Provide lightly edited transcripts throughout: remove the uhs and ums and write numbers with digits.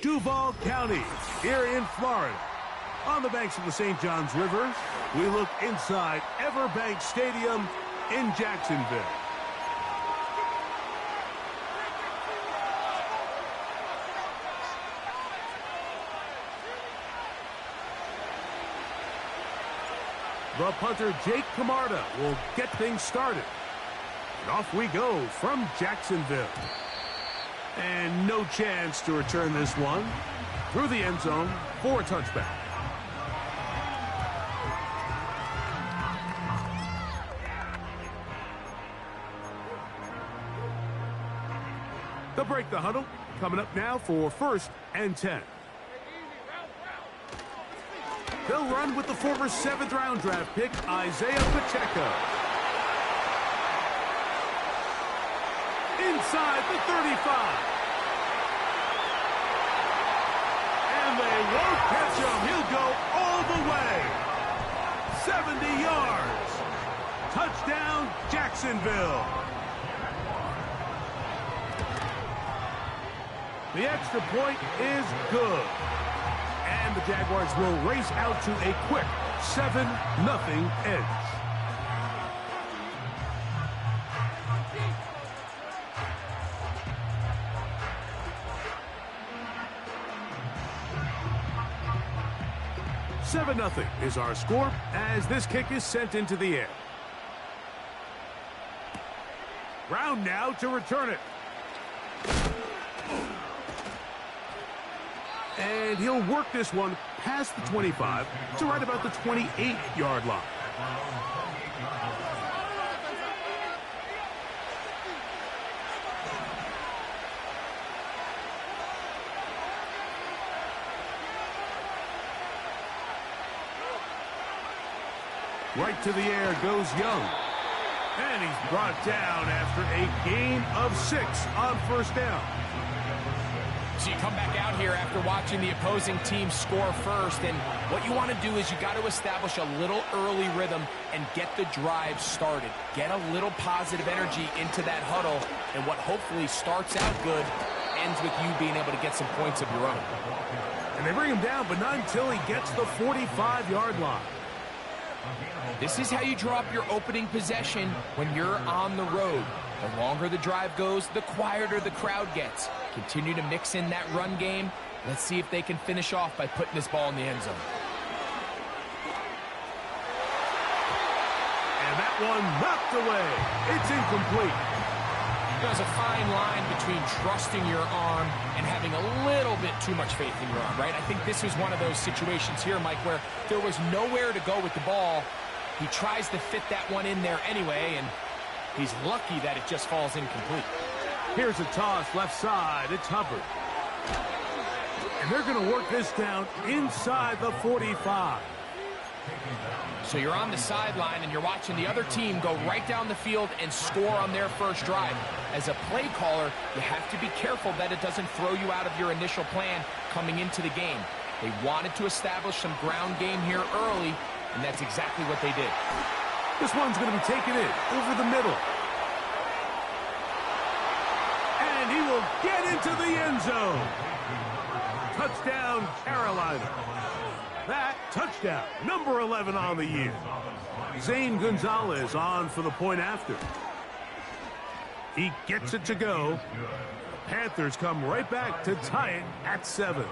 Duval County, here in Florida. On the banks of the St. Johns River, we look inside Everbank Stadium in Jacksonville. The punter, Jake Camarda, will get things started. And off we go from Jacksonville. And no chance to return this one through the end zone for a touchback. They'll break the huddle. Coming up now for 1st and 10. They'll run with the former 7th-round draft pick, Isaiah Pacheco. Inside the 35. And they won't catch him. He'll go all the way. 70 yards. Touchdown, Jacksonville. The extra point is good. And the Jaguars will race out to a quick 7-0 edge. $7-0 is our score as this kick is sent into the air. Brown now to return it. And he'll work this one past the 25 to right about the 28-yard line. Right to the air goes Young. And he's brought down after a gain of 6 on 1st down. So you come back out here after watching the opposing team score first, and what you want to do is you got to establish a little early rhythm and get the drive started. Get a little positive energy into that huddle, and what hopefully starts out good ends with you being able to get some points of your own. And they bring him down, but not until he gets the 45-yard line. This is how you draw up your opening possession when you're on the road. The longer the drive goes, the quieter the crowd gets. Continue to mix in that run game. Let's see if they can finish off by putting this ball in the end zone. And that one knocked away. It's incomplete. There's a fine line between trusting your arm and having a little bit too much faith in your arm, right? I think this was one of those situations here, Mike, where there was nowhere to go with the ball. He tries to fit that one in there anyway, and he's lucky that it just falls incomplete. Here's a toss left side. It's Hubbard. And they're going to work this down inside the 45. So you're on the sideline and you're watching the other team go right down the field and score on their first drive. As a play caller, you have to be careful that it doesn't throw you out of your initial plan coming into the game. They wanted to establish some ground game here early, and that's exactly what they did. This one's going to be taken in over the middle. And he will get into the end zone. Touchdown, Carolina. That touchdown, number 11 on the year. Zane Gonzalez on for the point after. He gets it to go. Panthers come right back to tie it at 7.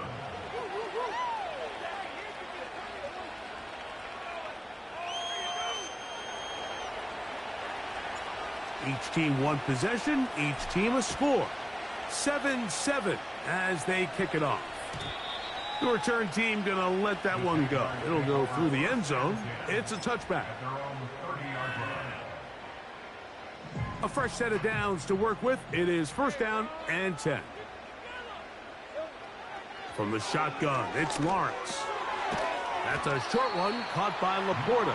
Each team one possession, each team a score. 7-7 as they kick it off. The return team going to let that one go. It'll go through the end zone. It's a touchback. A fresh set of downs to work with. It is 1st down and 10. From the shotgun, it's Lawrence. That's a short one caught by Laporta.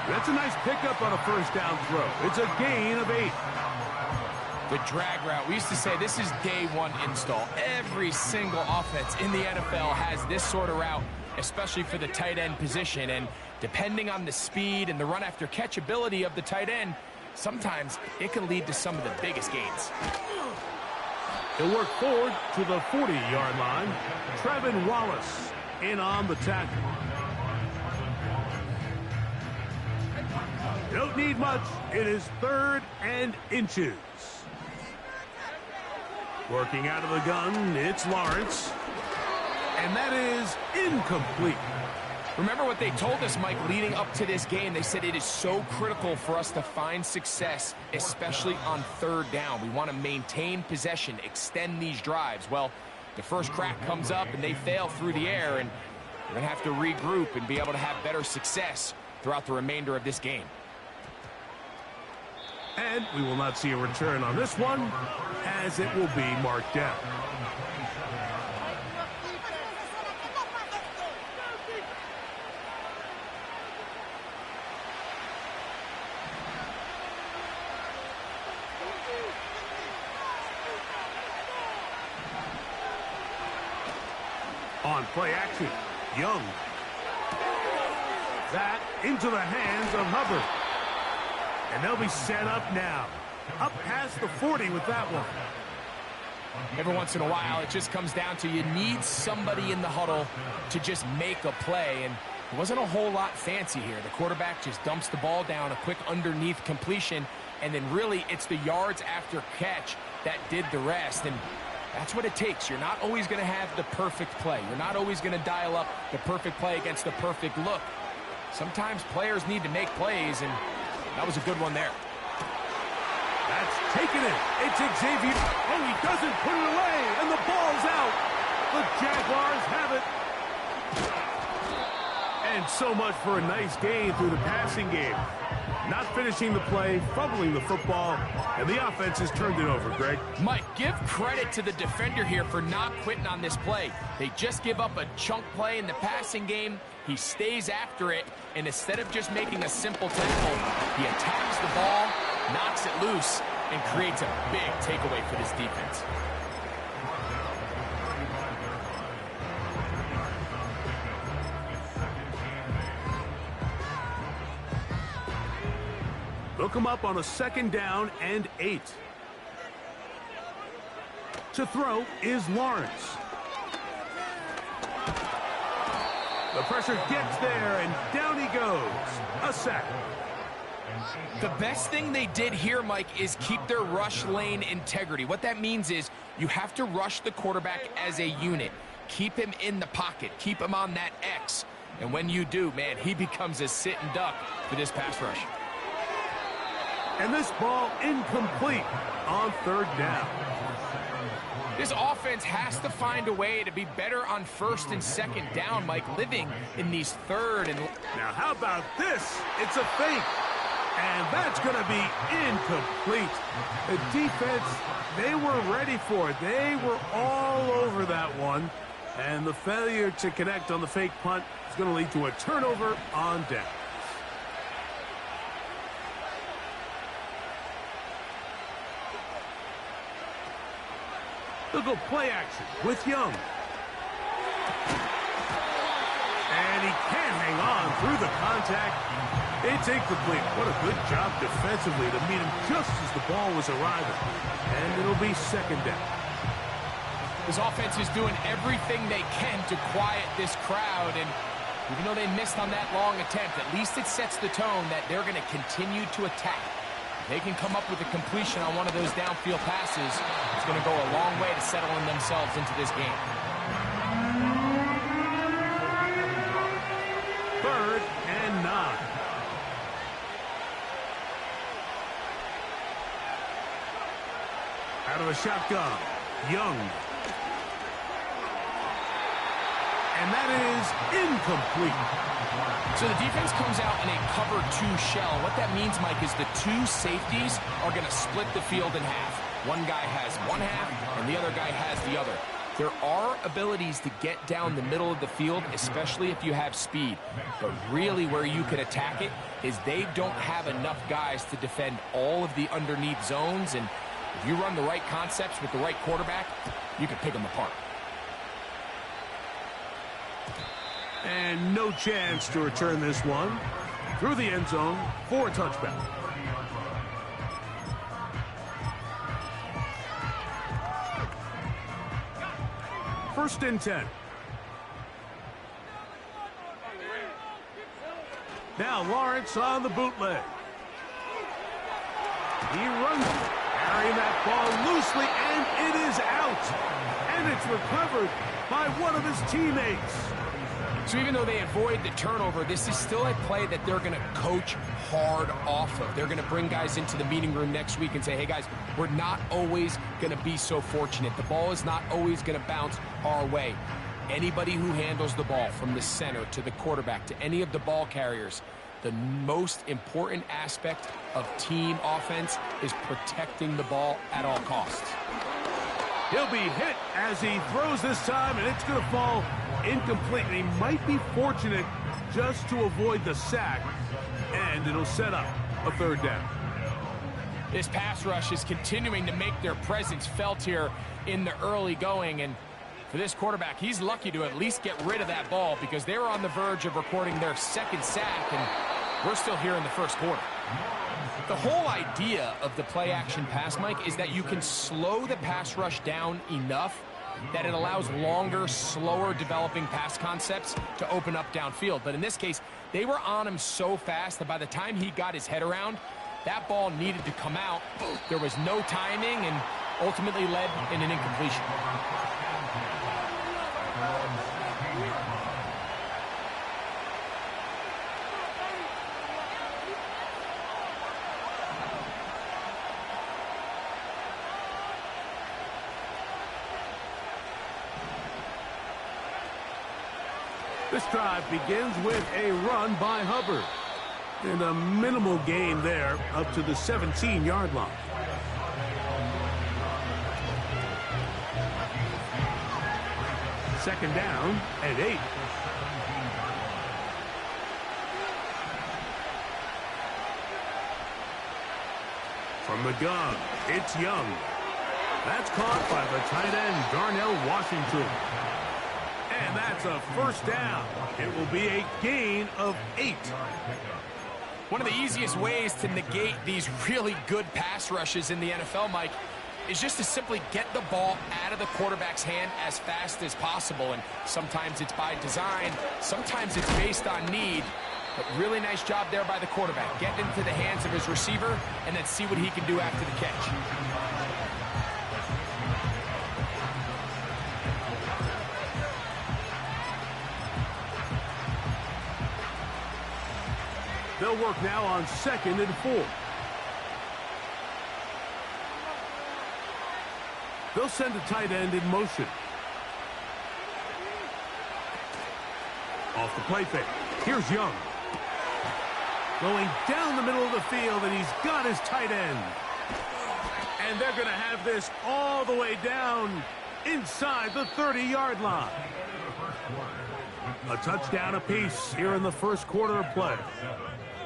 That's a nice pickup on a 1st down throw. It's a gain of 8. The drag route, we used to say this is day one install. Every single offense in the NFL has this sort of route, especially for the tight end position. And depending on the speed and the run after catch ability of the tight end, sometimes it can lead to some of the biggest gains. He'll work forward to the 40-yard line. Trevin Wallace in on the tackle. Don't need much. It is 3rd and inches. Working out of the gun, it's Lawrence. And that is incomplete. Remember what they told us, Mike, leading up to this game. They said it is so critical for us to find success, especially on 3rd down. We want to maintain possession, extend these drives. Well, the first crack comes up and they fail through the air, and we're going to have to regroup and be able to have better success throughout the remainder of this game. And we will not see a return on this one, as it will be marked down. On play action, Young. That into the hands of Hubbard. And they'll be set up now. Up past the 40 with that one. Every once in a while, it just comes down to you need somebody in the huddle to just make a play. And it wasn't a whole lot fancy here. The quarterback just dumps the ball down, a quick underneath completion, and then really it's the yards after catch that did the rest. And that's what it takes. You're not always going to have the perfect play. You're not always going to dial up the perfect play against the perfect look. Sometimes players need to make plays, and that was a good one there. That's taken it. It's Xavier. Oh, he doesn't put it away, and the ball's out. The Jaguars have it. And so much for a nice gain through the passing game. Not finishing the play, fumbling the football, and the offense has turned it over, Greg. Mike, give credit to the defender here for not quitting on this play. They just give up a chunk play in the passing game. He stays after it, and instead of just making a simple tackle, he attacks the ball, knocks it loose, and creates a big takeaway for this defense. They'll come up on a 2nd down and 8. To throw is Lawrence. The pressure gets there, and down he goes. A sack. The best thing they did here, Mike, is keep their rush lane integrity. What that means is you have to rush the quarterback as a unit. Keep him in the pocket. Keep him on that X. And when you do, man, he becomes a sitting duck for this pass rush. And this ball incomplete on 3rd down. This offense has to find a way to be better on 1st and 2nd down, Mike, living in these 3rd and... Now, how about this? It's a fake. And that's going to be incomplete. The defense, they were ready for it. They were all over that one. And the failure to connect on the fake punt is going to lead to a turnover on down. They'll go play action with Young. And he can't hang on through the contact. It's incomplete. What a good job defensively to meet him just as the ball was arriving. And it'll be 2nd down. This offense is doing everything they can to quiet this crowd. And even though they missed on that long attempt, at least it sets the tone that they're going to continue to attack. If they can come up with a completion on one of those downfield passes, it's going to go a long way to settling themselves into this game. 3rd and 9. Out of a shotgun, Young. And that is incomplete. So the defense comes out in a cover 2 shell. What that means, Mike, is the 2 safeties are going to split the field in half. One guy has one half, and the other guy has the other. There are abilities to get down the middle of the field, especially if you have speed. But really where you can attack it is they don't have enough guys to defend all of the underneath zones. And if you run the right concepts with the right quarterback, you can pick them apart. And no chance to return this one through the end zone for a touchback. first and 10. Now Lawrence on the bootleg. He runs, carrying that ball loosely, and it is out. And it's recovered by one of his teammates. So even though they avoid the turnover, this is still a play that they're going to coach hard off of. They're going to bring guys into the meeting room next week and say, hey, guys, we're not always going to be so fortunate. The ball is not always going to bounce our way. Anybody who handles the ball from the center to the quarterback to any of the ball carriers, the most important aspect of team offense is protecting the ball at all costs. He'll be hit as he throws this time, and it's going to fall incomplete. And he might be fortunate just to avoid the sack, and it'll set up a third down. This pass rush is continuing to make their presence felt here in the early going, and for this quarterback, he's lucky to at least get rid of that ball because they were on the verge of recording their second sack, and we're still here in the first quarter. The whole idea of the play-action pass, Mike, is that you can slow the pass rush down enough that it allows longer, slower developing pass concepts to open up downfield. But in this case, they were on him so fast that by the time he got his head around, that ball needed to come out. There was no timing and ultimately led in an incompletion. This drive begins with a run by Hubbard. And a minimal gain there up to the 17-yard line. Second down and 8. From the gun, it's Young. That's caught by the tight end, Darnell Washington. And that's a first down. It will be a gain of 8. One of the easiest ways to negate these really good pass rushes in the NFL, Mike, is just to simply get the ball out of the quarterback's hand as fast as possible. And sometimes it's by design, sometimes it's based on need. But really nice job there by the quarterback. Get into the hands of his receiver and then see what he can do after the catch. They'll work now on 2nd and 4. They'll send a tight end in motion. Off the play fake. Here's Young. Going down the middle of the field, and he's got his tight end. And they're going to have this all the way down inside the 30-yard line. A touchdown apiece here in the first quarter of play.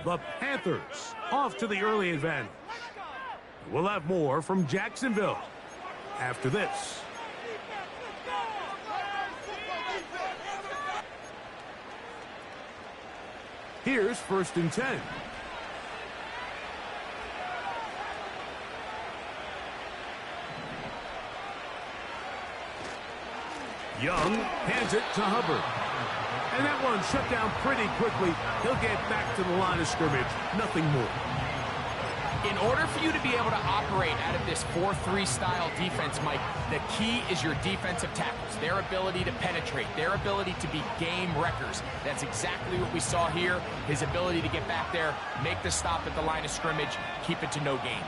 The Panthers off to the early advantage. We'll have more from Jacksonville after this. Here's 1st and 10. Young hands it to Hubbard. And that one shut down pretty quickly. He'll get back to the line of scrimmage. Nothing more. In order for you to be able to operate out of this 4-3 style defense, Mike, the key is your defensive tackles, their ability to penetrate, their ability to be game wreckers. That's exactly what we saw here. His ability to get back there, make the stop at the line of scrimmage, keep it to no gain.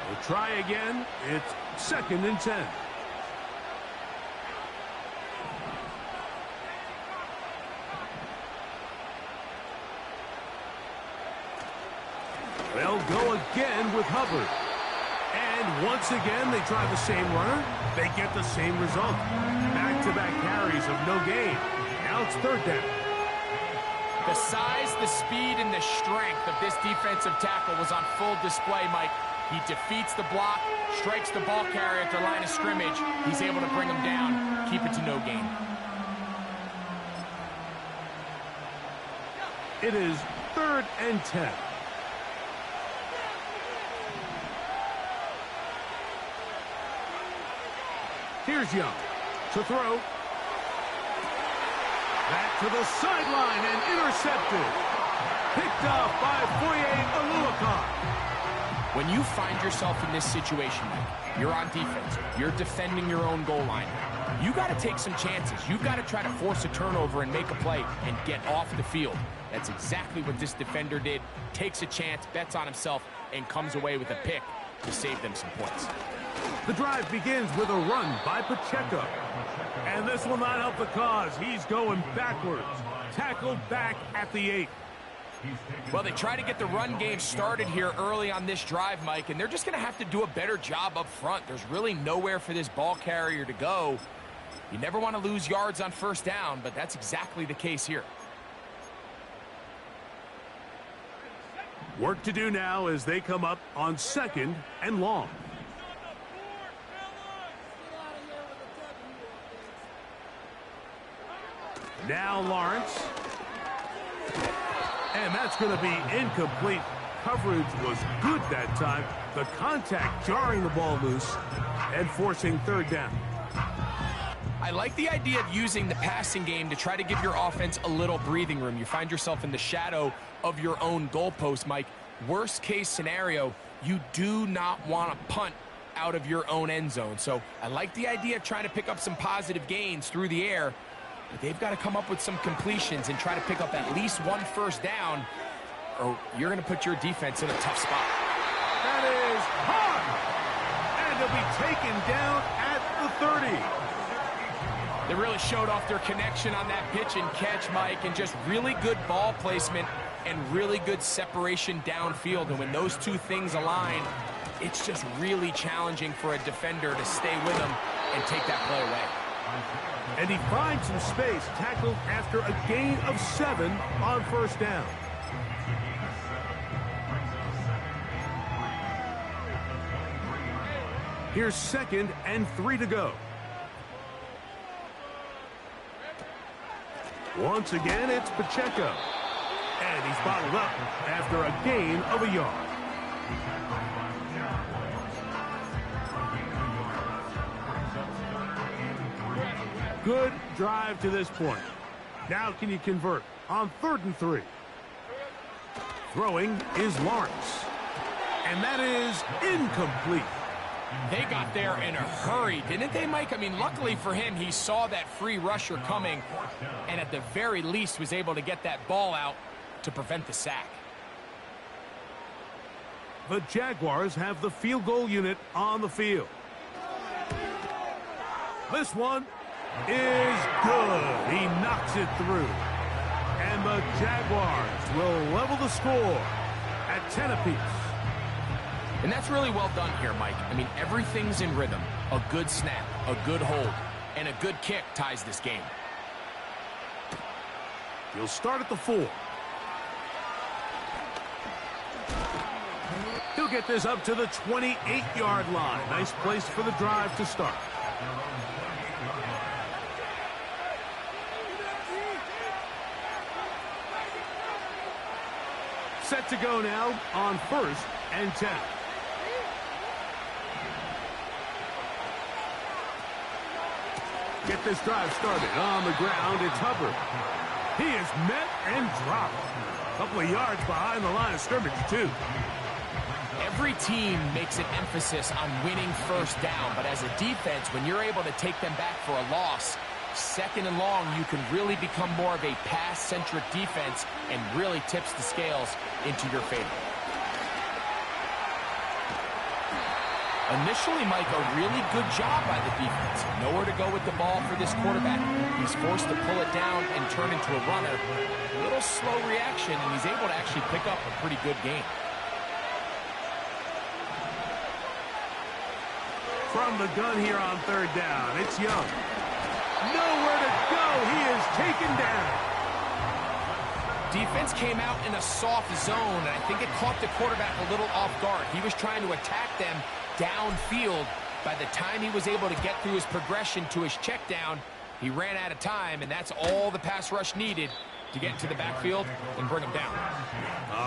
We'll try again. It's 2nd and 10. They'll go again with Hubbard. And once again, they try the same runner. They get the same result. Back-to-back carries of no gain. Now it's 3rd down. The size, the speed, and the strength of this defensive tackle was on full display, Mike. He defeats the block, strikes the ball carrier at the line of scrimmage. He's able to bring him down, keep it to no gain. It is 3rd and 10. Here's Young to throw. Back to the sideline and intercepted. Picked off by Wk15. When you find yourself in this situation, you're on defense, you're defending your own goal line, you got to take some chances. You've got to try to force a turnover and make a play and get off the field. That's exactly what this defender did. Takes a chance, bets on himself, and comes away with a pick to save them some points. The drive begins with a run by Pacheco. And this will not help the cause. He's going backwards. Tackled back at the 8. Well, they try to get the run game started here early on this drive, Mike, and they're just going to have to do a better job up front. There's really nowhere for this ball carrier to go. You never want to lose yards on first down, but that's exactly the case here. Work to do now as they come up on 2nd and long. Now Lawrence. And that's going to be incomplete. Coverage was good that time. The contact jarring the ball loose and forcing 3rd down. I like the idea of using the passing game to try to give your offense a little breathing room. You find yourself in the shadow of your own goalpost, Mike. Worst case scenario, you do not want to punt out of your own end zone. So I like the idea of trying to pick up some positive gains through the air, but they've got to come up with some completions and try to pick up at least 1 first down, or you're going to put your defense in a tough spot. That is hard, and they'll be taken down at the 30. They really showed off their connection on that pitch and catch, Mike, and just really good ball placement and really good separation downfield. And when those two things align, it's just really challenging for a defender to stay with them and take that play away. And he finds some space, tackled after a gain of 7 on 1st down. Here's 2nd and 3 to go. Once again, it's Pacheco. And he's bottled up after a gain of a yard. Good drive to this point. Now can you convert on 3rd and 3? Throwing is Lawrence. And that is incomplete. They got there in a hurry, didn't they, Mike? I mean, luckily for him, he saw that free rusher coming and at the very least was able to get that ball out to prevent the sack. The Jaguars have the field goal unit on the field. This one is good. He knocks it through. And the Jaguars will level the score at 10 apiece. And that's really well done here, Mike. I mean, everything's in rhythm. A good snap, a good hold, and a good kick ties this game. He'll start at the 4. He'll get this up to the 28-yard line. Nice place for the drive to start. Set to go now on 1st and 10. Get this drive started. On the ground, it's Hubbard. He is met and dropped. A couple of yards behind the line of scrimmage, too. Every team makes an emphasis on winning first down, but as a defense, when you're able to take them back for a loss, 2nd and long, you can really become more of a pass-centric defense and really tips the scales into your favor. Initially, Mike, a really good job by the defense. Nowhere to go with the ball for this quarterback. He's forced to pull it down and turn into a runner. A little slow reaction, and he's able to actually pick up a pretty good game. From the gun here on 3rd down, it's Young. Nowhere to go. He is taken down. Defense came out in a soft zone, and I think it caught the quarterback a little off guard. He was trying to attack them downfield. By the time he was able to get through his progression to his check down, he ran out of time, and that's all the pass rush needed to get into the backfield and bring him down.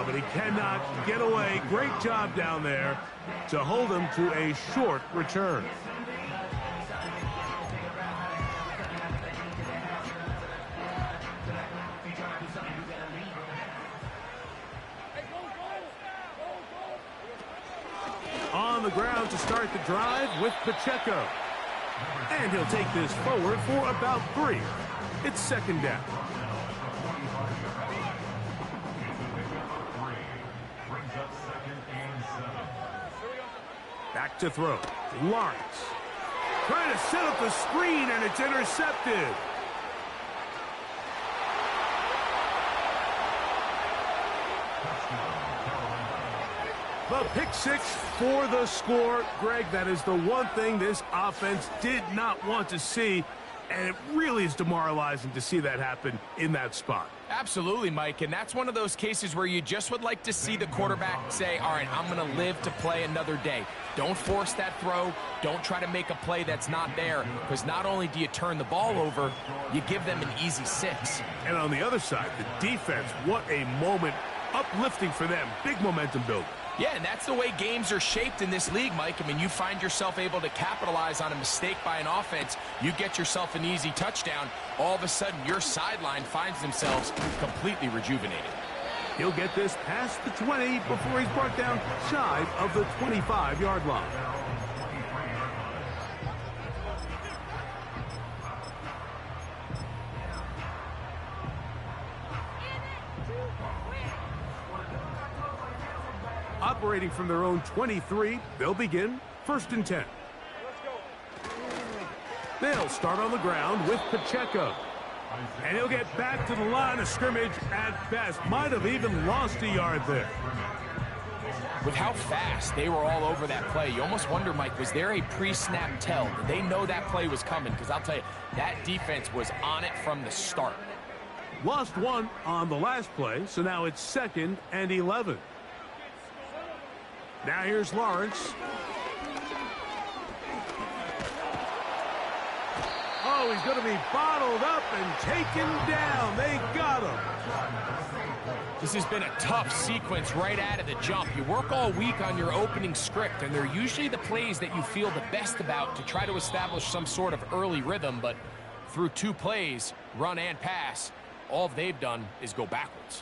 But he cannot get away. Great job down there to hold him to a short return. the ground to start the drive with Pacheco. And he'll take this forward for about 3. It's second down. Back to throw. Lawrence. Trying to set up the screen, and it's intercepted. The pick 6 for the score. Greg, that is the one thing this offense did not want to see, and it really is demoralizing to see that happen in that spot. Absolutely, Mike, and that's one of those cases where you just would like to see the quarterback say, all right, I'm going to live to play another day. Don't force that throw. Don't try to make a play that's not there, because not only do you turn the ball over, you give them an easy 6. And on the other side, the defense, what a moment, uplifting for them, big momentum builder. Yeah, and that's the way games are shaped in this league, Mike. I mean, you find yourself able to capitalize on a mistake by an offense. You get yourself an easy touchdown. All of a sudden, your sideline finds themselves completely rejuvenated. He'll get this past the 20 before he's brought down shy of the 25-yard line. Operating from their own 23, they'll begin 1st and 10. They'll start on the ground with Pacheco. And he'll get back to the line of scrimmage at best. Might have even lost a yard there. With how fast they were all over that play, you almost wonder, Mike, was there a pre-snap tell? Did they know that play was coming? Because I'll tell you, that defense was on it from the start. Lost 1 on the last play, so now it's 2nd and 11. Now here's Lawrence. Oh, he's going to be bottled up and taken down. They got him. This has been a tough sequence right out of the jump. You work all week on your opening script, and they're usually the plays that you feel the best about to try to establish some sort of early rhythm, but through 2 plays, run and pass, all they've done is go backwards.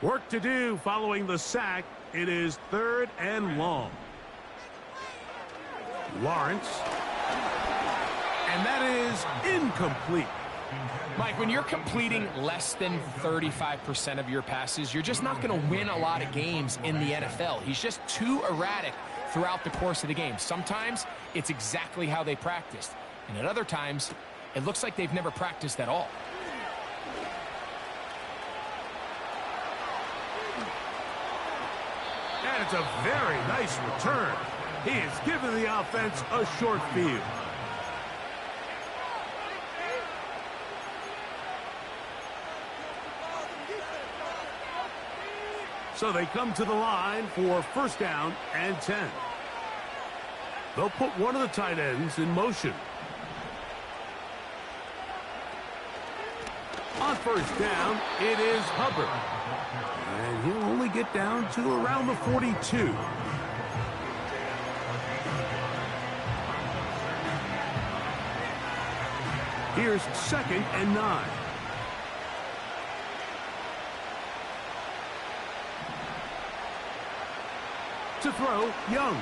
Work to do following the sack. It is 3rd and long. Lawrence. And that is incomplete. Mike, when you're completing less than 35% of your passes, you're just not going to win a lot of games in the NFL. He's just too erratic throughout the course of the game. Sometimes it's exactly how they practiced. And at other times, it looks like they've never practiced at all. And it's a very nice return. He has given the offense a short field. So they come to the line for 1st down and 10. They'll put one of the tight ends in motion. On 1st down, it is Hubbard. And he'll only get down to around the 42. Here's 2nd and 9. To throw, Young.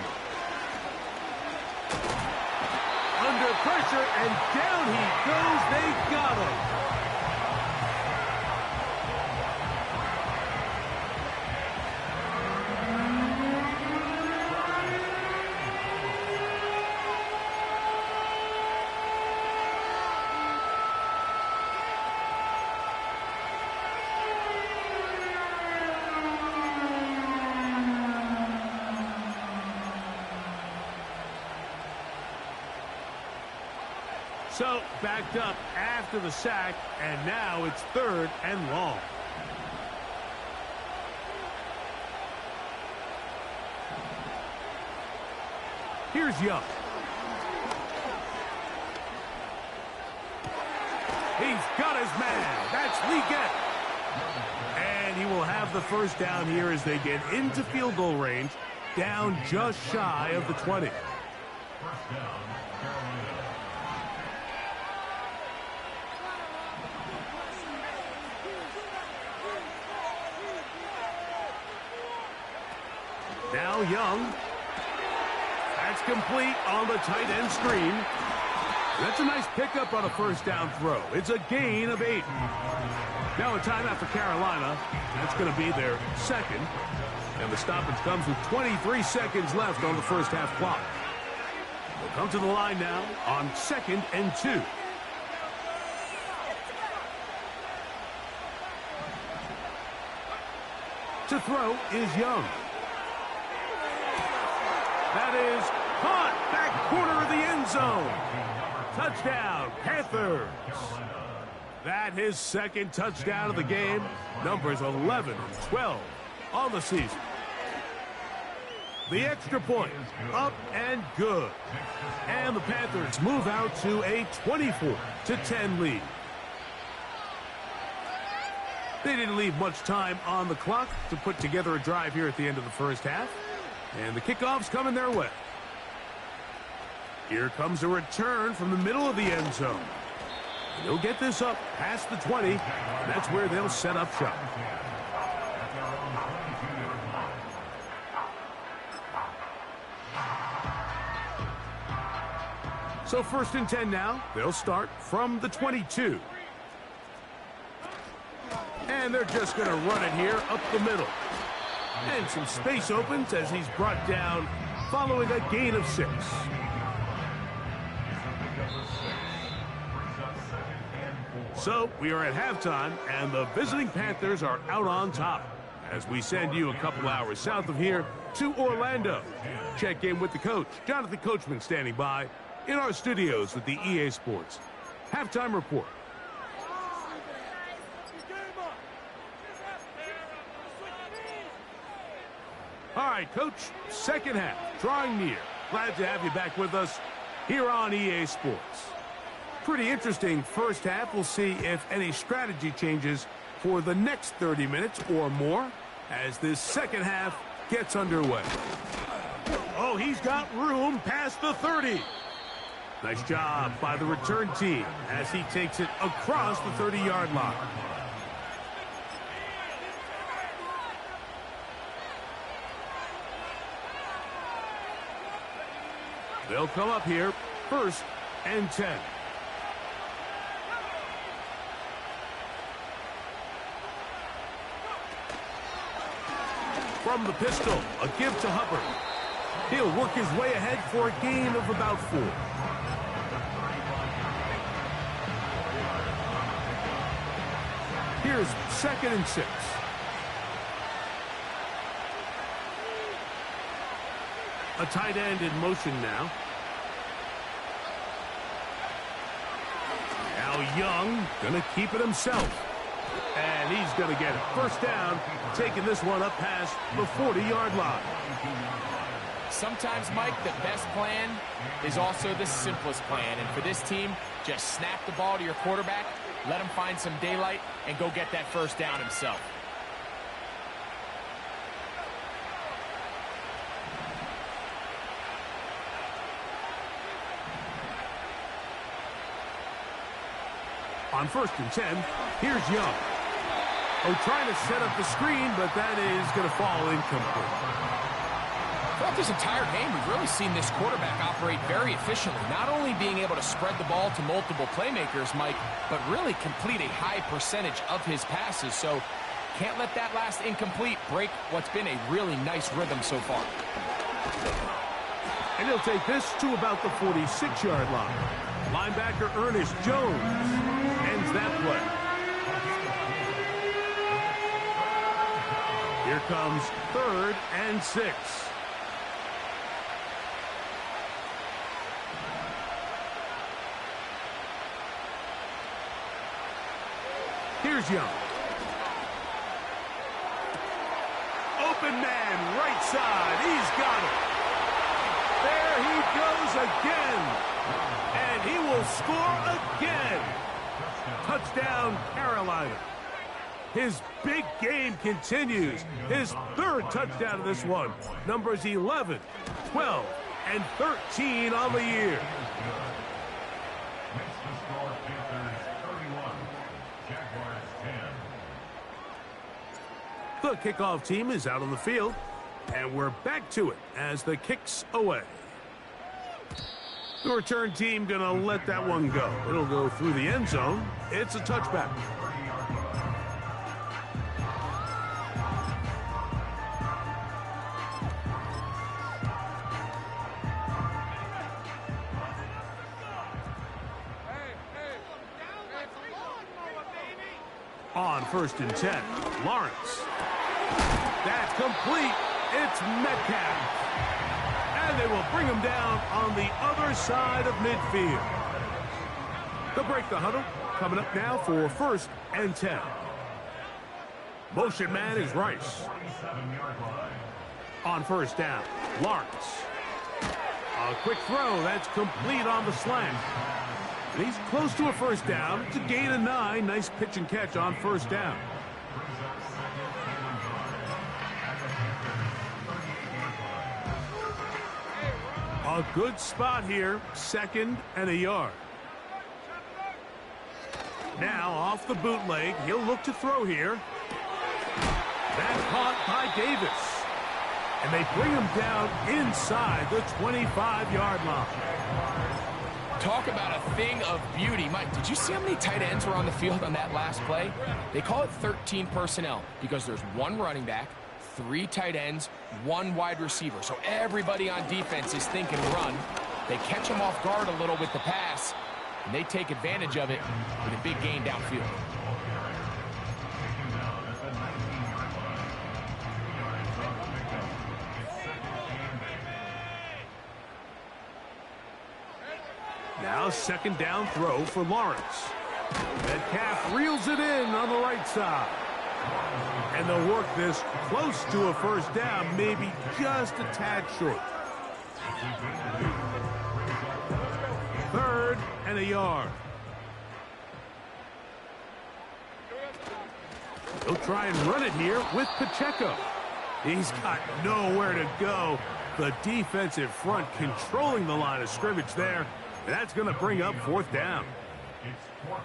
Under pressure, and down he goes. They got him. So, backed up after the sack, and now it's 3rd and long. Here's Young. He's got his man. That's Leggett. And he will have the 1st down here as they get into field goal range down just shy of the 20. Now Young. That's complete on the tight end screen. That's a nice pickup on a first down throw. It's a gain of 8. Now a timeout for Carolina. That's going to be their second. And the stoppage comes with 23 seconds left on the first half clock. They'll come to the line now on 2nd and 2. To throw is Young. That is caught, back corner of the end zone. Touchdown, Panthers. That his second touchdown of the game. Numbers 11 and 12 on the season. The extra point, up and good. And the Panthers move out to a 24-10 lead. They didn't leave much time on the clock to put together a drive here at the end of the first half. And the kickoff's coming their way. Here comes a return from the middle of the end zone. And they'll get this up past the 20. And that's where they'll set up shop. So 1st and 10 now. They'll start from the 22. And they're just going to run it here up the middle. And some space opens as he's brought down following a gain of 6. So we are at halftime, and the visiting Panthers are out on top as we send you a couple hours south of here to Orlando. Check in with the coach, Jonathan Coachman, standing by in our studios with the EA Sports Halftime Report. All right, Coach, second half, drawing near. Glad to have you back with us here on EA Sports. Pretty interesting first half. We'll see if any strategy changes for the next 30 minutes or more as this second half gets underway. Oh, he's got room past the 30. Nice job by the return team as he takes it across the 30-yard line. They'll come up here, 1st and 10. From the pistol, a give to Hubbard. He'll work his way ahead for a gain of about 4. Here's 2nd and 6. A tight end in motion now. Now Young gonna keep it himself. And he's gonna get it. First down, taking this one up past the 40-yard line. Sometimes, Mike, the best plan is also the simplest plan. And for this team, just snap the ball to your quarterback, let him find some daylight, and go get that first down himself. On 1st and 10, here's Young. Oh, trying to set up the screen, but that is going to fall incomplete. Throughout this entire game, we've really seen this quarterback operate very efficiently, not only being able to spread the ball to multiple playmakers, Mike, but really complete a high percentage of his passes. So can't let that last incomplete break what's been a really nice rhythm so far. And he'll take this to about the 46-yard line. Linebacker Ernest Jones ends that play. Here comes 3rd and 6. Here's Young. Open man, right side. He's got it. There he goes again. And he will score again. Touchdown, Carolina. His big game continues. His third touchdown of this one. Numbers 11, 12, and 13 on the year. The kickoff team is out on the field, and we're back to it as the kick's away. The return team gonna let that one go. It'll go through the end zone. It's a touchback. On 1st and 10, Lawrence. That's complete. It's Metcalf. And they will bring him down on the other side of midfield. They'll break the huddle. Coming up now for 1st and 10. Motion man is Rice. On 1st down, Lawrence. A quick throw. That's complete on the slant. And he's close to a 1st down. It's a gain of 9. Nice pitch and catch on 1st down. A good spot here. 2nd and a yard. Now off the bootleg. He'll look to throw here. That's caught by Davis. And they bring him down inside the 25-yard line. Talk about a thing of beauty. Mike, did you see how many tight ends were on the field on that last play? They call it 13 personnel because there's 1 running back, 3 tight ends, 1 wide receiver. So everybody on defense is thinking run. They catch him off guard a little with the pass, and they take advantage of it with a big gain downfield. Now 2nd down throw for Lawrence. Metcalf reels it in on the right side. And they'll work this close to a 1st down, maybe just a tad short. 3rd and a yard. He'll try and run it here with Pacheco. He's got nowhere to go. The defensive front controlling the line of scrimmage there. That's going to bring up 4th down.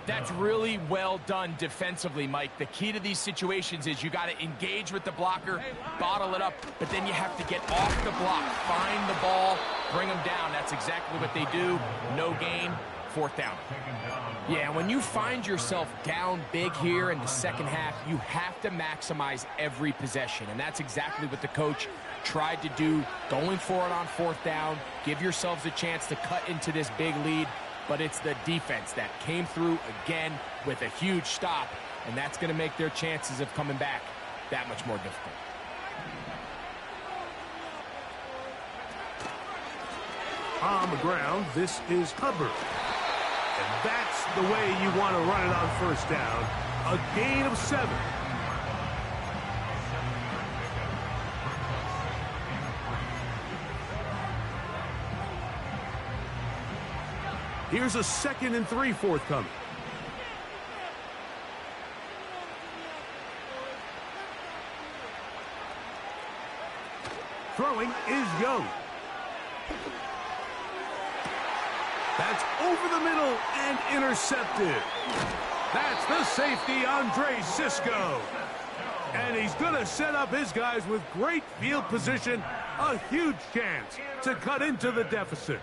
That's really well done defensively, Mike. The key to these situations is you got to engage with the blocker, bottle it up, but then you have to get off the block, find the ball, bring them down. That's exactly what they do. No gain, 4th down. Yeah, when you find yourself down big here in the 2nd half, you have to maximize every possession, and that's exactly what the coach tried to do, going for it on 4th down. Give yourselves a chance to cut into this big lead, but it's the defense that came through again with a huge stop, and that's going to make their chances of coming back that much more difficult. On the ground, this is Hubbard. And that's the way you want to run it on 1st down. A gain of 7. Here's a 2nd and 3 forthcoming. Throwing is Young. That's over the middle and intercepted. That's the safety, Andre Cisco. And he's going to set up his guys with great field position. A huge chance to cut into the deficit.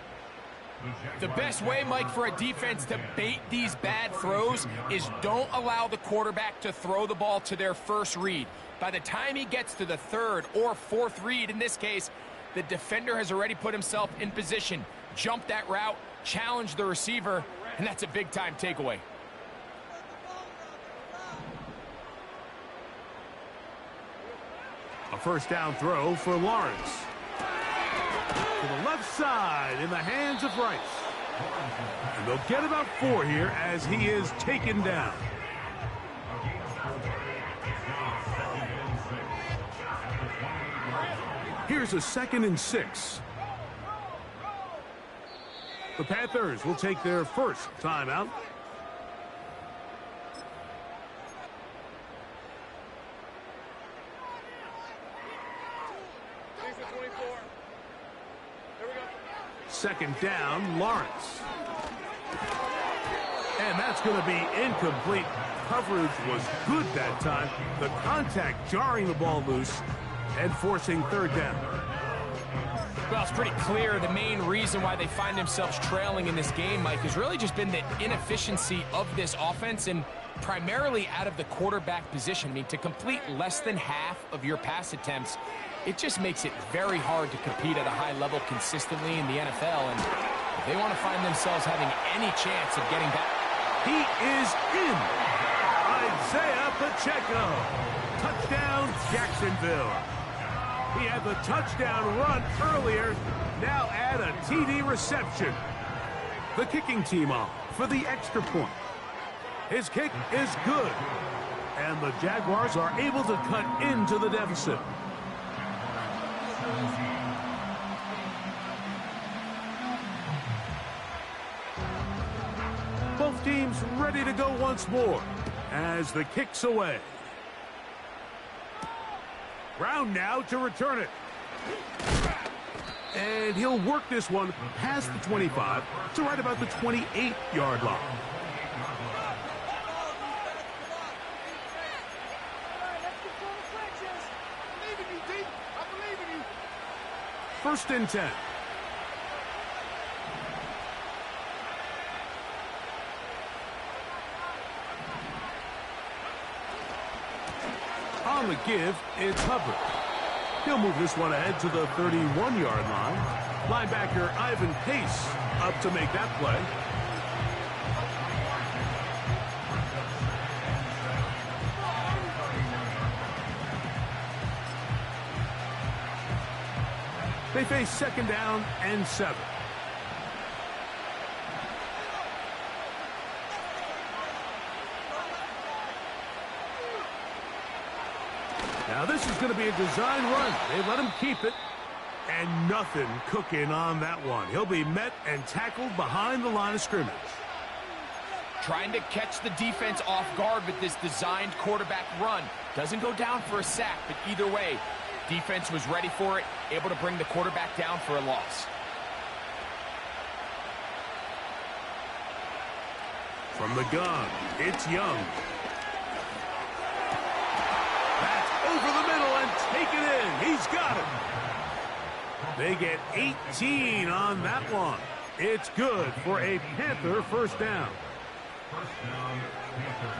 The best way, Mike, for a defense to bait these bad throws is don't allow the quarterback to throw the ball to their 1st read. By the time he gets to the 3rd or 4th read, in this case, the defender has already put himself in position, jump that route, challenge the receiver, and that's a big-time takeaway. A 1st down throw for Lawrence. To the left side in the hands of Rice. And they'll get about 4 here as he is taken down. Here's a 2nd and 6. The Panthers will take their 1st timeout. Second down, Lawrence. And that's going to be incomplete. Coverage was good that time. The contact jarring the ball loose and forcing third down. Well, it's pretty clear the main reason why they find themselves trailing in this game, Mike, has really just been the inefficiency of this offense and primarily out of the quarterback position. I mean, to complete less than half of your pass attempts, it just makes it very hard to compete at a high level consistently in the NFL. And if they want to find themselves having any chance of getting back. He is in. Isaiah Pacheco. Touchdown, Jacksonville. He had the touchdown run earlier. Now add a TD reception. The kicking team off for the extra point. His kick is good. And the Jaguars are able to cut into the deficit. Both teams ready to go once more as the kick's away. Brown now to return it. And he'll work this one past the 25 to right about the 28-yard line. First and 10. On the give, it's Hubbard. He'll move this one ahead to the 31-yard line. Linebacker Ivan Pace up to make that play. They face second down and 7. Now this is going to be a design run. They let him keep it, and nothing cooking on that one. He'll be met and tackled behind the line of scrimmage. Trying to catch the defense off guard with this designed quarterback run. Doesn't go down for a sack, but either way, defense was ready for it, able to bring the quarterback down for a loss. From the gun, it's Young. That's over the middle and taken in. He's got it. They get 18 on that one. It's good for a Panther first down. First down, Panther.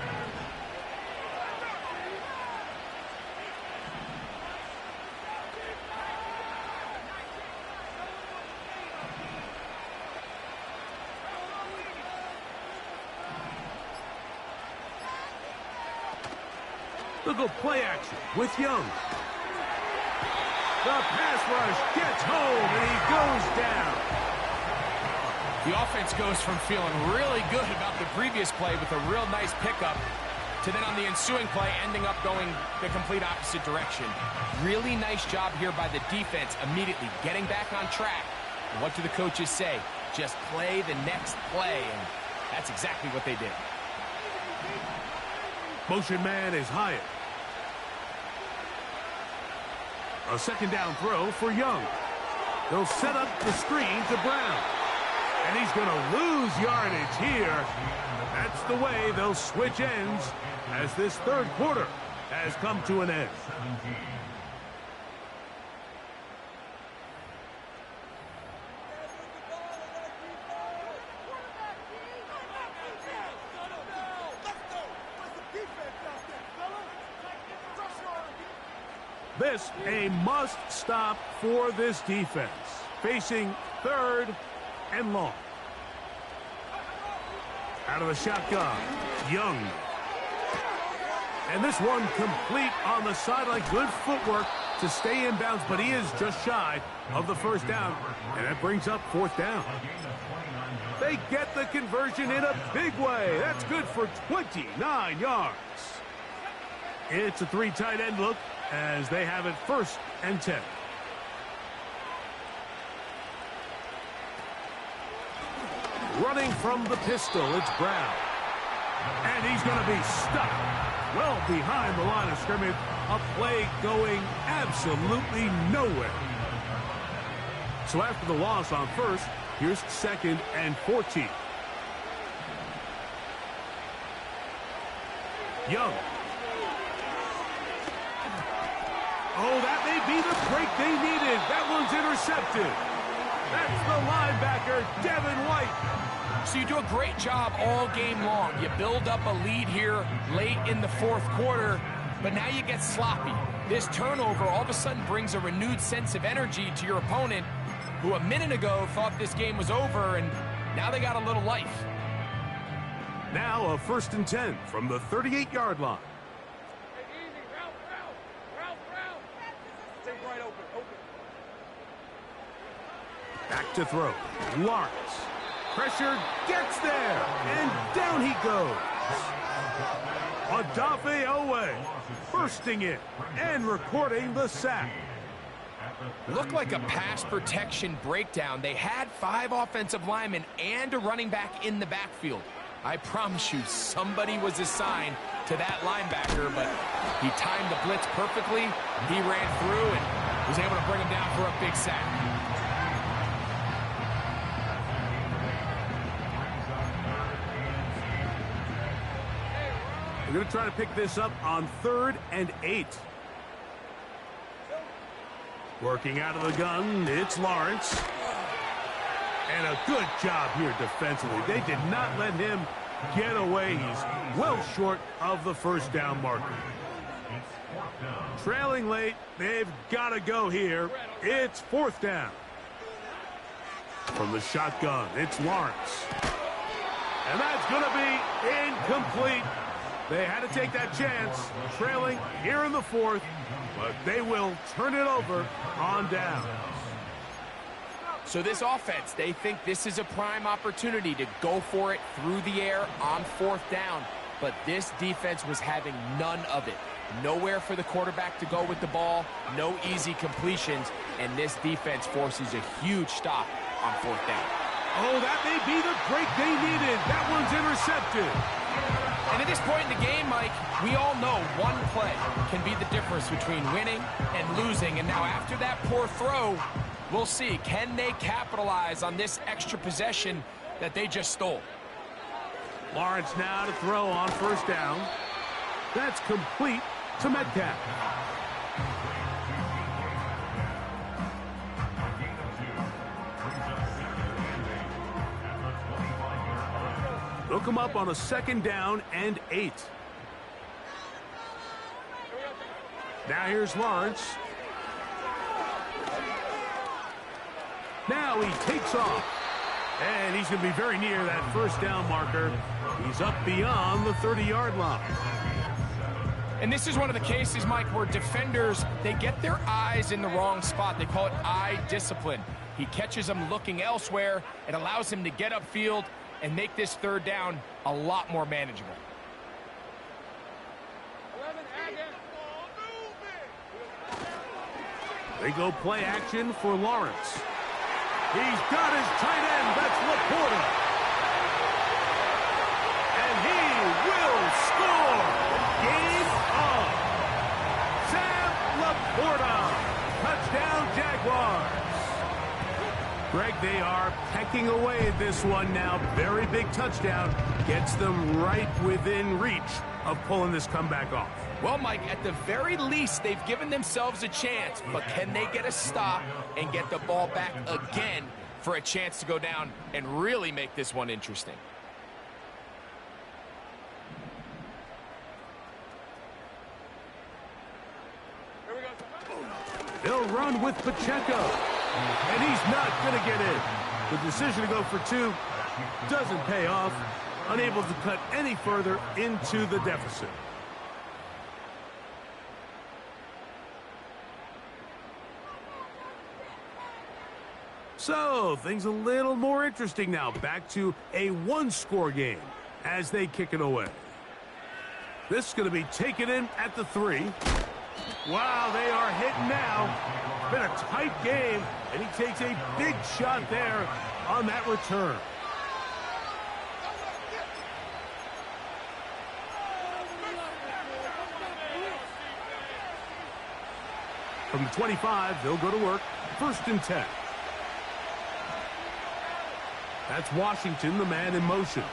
They'll go play action with Young. The pass rush gets home, and he goes down. The offense goes from feeling really good about the previous play with a real nice pickup to then on the ensuing play ending up going the complete opposite direction. Really nice job here by the defense immediately getting back on track. And what do the coaches say? Just play the next play, and that's exactly what they did. Motion man is Hyatt. A second down throw for Young. They'll set up the screen to Brown. And he's going to lose yardage here. That's the way they'll switch ends as this third quarter has come to an end. This a must-stop for this defense. Facing third and long. Out of the shotgun, Young. And this one complete on the sideline. Good footwork to stay in bounds, but he is just shy of the first down. And that brings up fourth down. They get the conversion in a big way. That's good for 29 yards. It's a three tight end look as they have it first and 10. Running from the pistol, it's Brown. And he's going to be stuck well behind the line of scrimmage. A play going absolutely nowhere. So after the loss on first, here's 2nd and 14. Young. Oh, that may be the break they needed. That one's intercepted. That's the linebacker, Devin White. So you do a great job all game long. You build up a lead here late in the 4th quarter, but now you get sloppy. This turnover all of a sudden brings a renewed sense of energy to your opponent, who a minute ago thought this game was over, and now they got a little life. Now a 1st and 10 from the 38-yard line. Back to throw. Lawrence. Pressure gets there, and down he goes. Odafe Owe bursting in and recording the sack. Looked like a pass protection breakdown. They had 5 offensive linemen and a running back in the backfield. I promise you, somebody was assigned to that linebacker, but he timed the blitz perfectly. He ran through and was able to bring him down for a big sack. We're going to try to pick this up on 3rd and 8. Working out of the gun, it's Lawrence. And a good job here defensively. They did not let him get away. He's well short of the 1st down marker. Trailing late, they've got to go here. It's 4th down. From the shotgun, it's Lawrence. And that's going to be incomplete. They had to take that chance, trailing here in the 4th, but they will turn it over on down. So this offense, they think this is a prime opportunity to go for it through the air on 4th down, but this defense was having none of it. Nowhere for the quarterback to go with the ball, no easy completions, and this defense forces a huge stop on 4th down. Oh, that may be the break they needed. That one's intercepted. And at this point in the game, Mike, we all know one play can be the difference between winning and losing. And now after that poor throw, we'll see, can they capitalize on this extra possession that they just stole? Lawrence now to throw on 1st down. That's complete to Metcalf. They'll come up on a 2nd down and 8. Now here's Lawrence. Now he takes off. And he's going to be very near that 1st down marker. He's up beyond the 30-yard line. And this is one of the cases, Mike, where defenders, they get their eyes in the wrong spot. They call it eye discipline. He catches them looking elsewhere. It allows him to get upfield and make this 3rd down a lot more manageable. They go play action for Lawrence. He's got his tight end. That's Laporta. And he will score. Game on. Sam Laporta. Touchdown, Jaguars. Greg, they are pecking away at this one now. Very big touchdown. Gets them right within reach of pulling this comeback off. Well, Mike, at the very least, they've given themselves a chance, but can they get a stop and get the ball back again for a chance to go down and really make this one interesting? They'll run with Pacheco, and he's not going to get in. The decision to go for 2 doesn't pay off, unable to cut any further into the deficit. So, things a little more interesting now. Back to a 1-score game as they kick it away. This is going to be taken in at the 3. Wow, they are hitting now. It's been a tight game, and he takes a big shot there on that return. From the 25, they'll go to work. 1st and 10. That's Washington, the man in motion.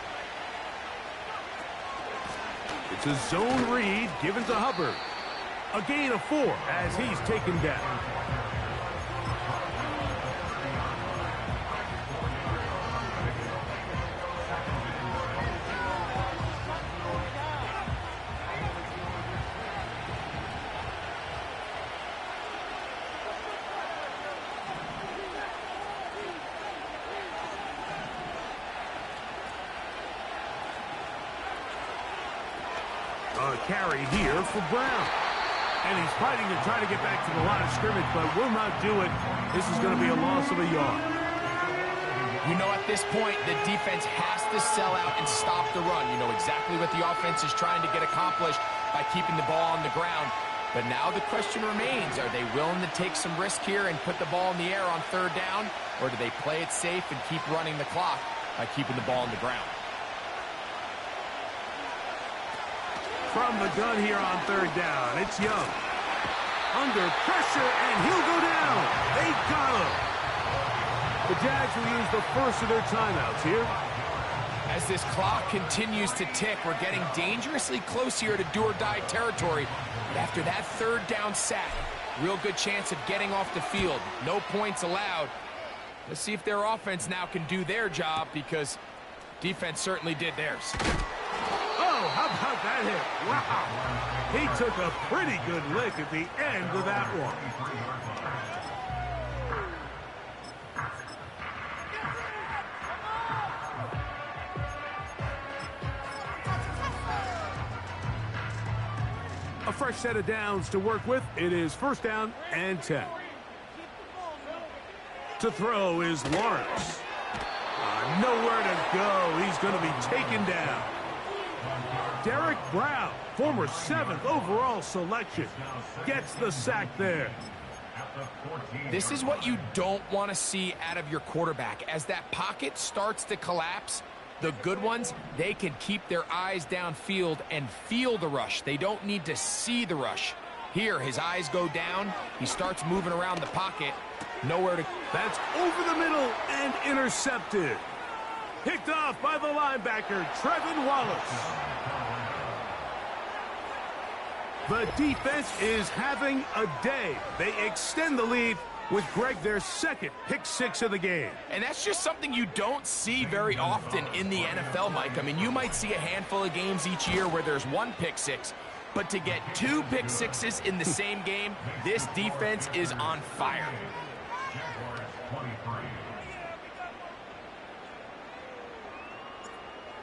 It's a zone read given to Hubbard. A gain of 4 as he's taken down. A carry here for Brown. And he's fighting to try to get back to the line of scrimmage, but will not do it. This is going to be a loss of a yard. You know, at this point, the defense has to sell out and stop the run. You know exactly what the offense is trying to get accomplished by keeping the ball on the ground. But now the question remains, are they willing to take some risk here and put the ball in the air on 3rd down? Or do they play it safe and keep running the clock by keeping the ball on the ground? From the gun here on 3rd down, it's Young. Under pressure, and he'll go down. They got him. The Jags will use the first of their timeouts here. As this clock continues to tick, we're getting dangerously close here to do-or-die territory. But after that 3rd down sack, real good chance of getting off the field. No points allowed. Let's see if their offense now can do their job, because defense certainly did theirs. Oh, how about that hit? Wow. He took a pretty good lick at the end of that one. A fresh set of downs to work with. It is 1st down and 10. To throw is Lawrence. Nowhere to go. He's going to be taken down. Derek Brown, former 7th overall selection, gets the sack there. This is what you don't want to see out of your quarterback. As that pocket starts to collapse, the good ones, they can keep their eyes downfield and feel the rush. They don't need to see the rush. Here, his eyes go down. He starts moving around the pocket. Nowhere to... That's over the middle and intercepted. Picked off by the linebacker, Trevin Wallace. The defense is having a day. They extend the lead with Greg, their 2nd pick-6 of the game. And that's just something you don't see very often in the NFL, Mike. I mean, you might see a handful of games each year where there's 1 pick-6, but to get 2 pick-6s in the same game, this defense is on fire.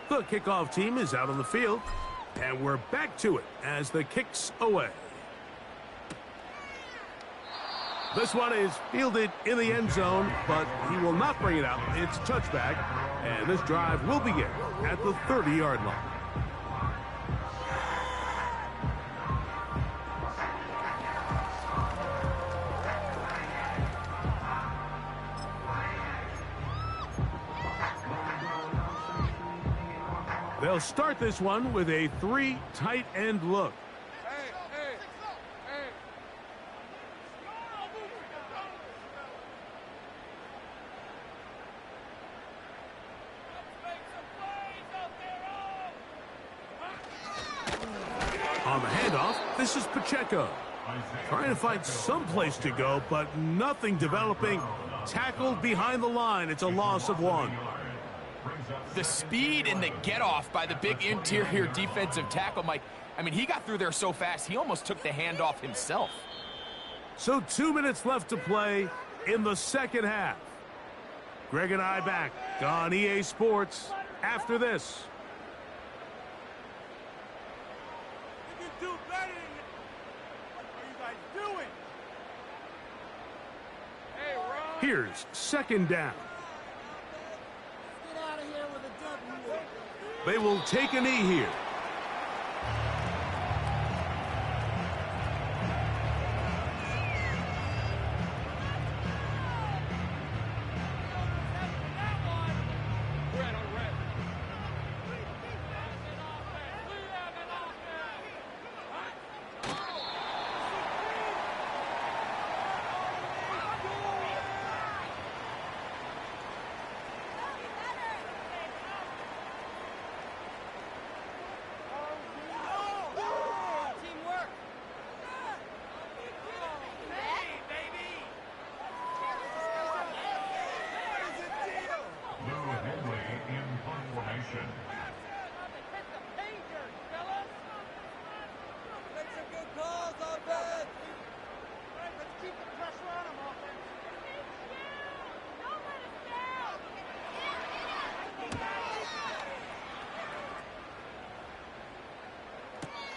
The kickoff team is out on the field, and we're back to it as the kick's away. This one is fielded in the end zone, but he will not bring it out. It's a touchback, and this drive will begin at the 30-yard line. They'll start this one with a 3 tight end look. On the handoff, this is Pacheco. Trying to find some place to go, but nothing developing. Tackled behind the line. It's a loss of 1. The speed and the get-off by the big interior defensive tackle, Mike. I mean, he got through there so fast, he almost took the handoff himself. So 2 minutes left to play in the 2nd half. Greg and I back on EA Sports after this. You can do better than that. What are you guys doing? Hey, Ron. Here's 2nd down. Get out of here with a W. They will take a knee here.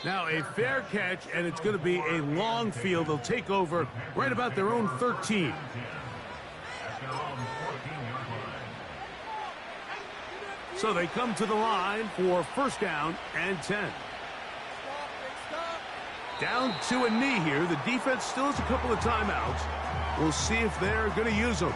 Now a fair catch, and it's going to be a long field. They'll take over right about their own 13. So they come to the line for first down and 10. Down to a knee here. The defense still has a couple of timeouts. We'll see if they're going to use them.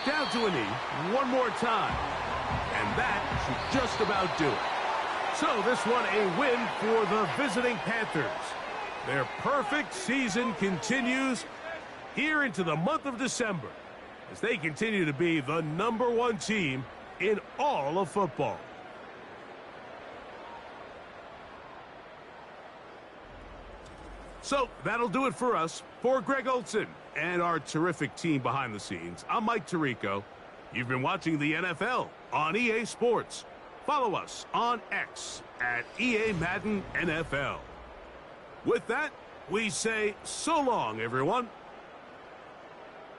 Down to a knee, one more time. And that should just about do it. So this one a win for the visiting Panthers. Their perfect season continues here into the month of December as they continue to be the #1 team in all of football. So that'll do it for us. For Greg Olson and our terrific team behind the scenes, I'm Mike Tirico. You've been watching the NFL on EA Sports. Follow us on X at EA Madden NFL. With that, we say so long, everyone.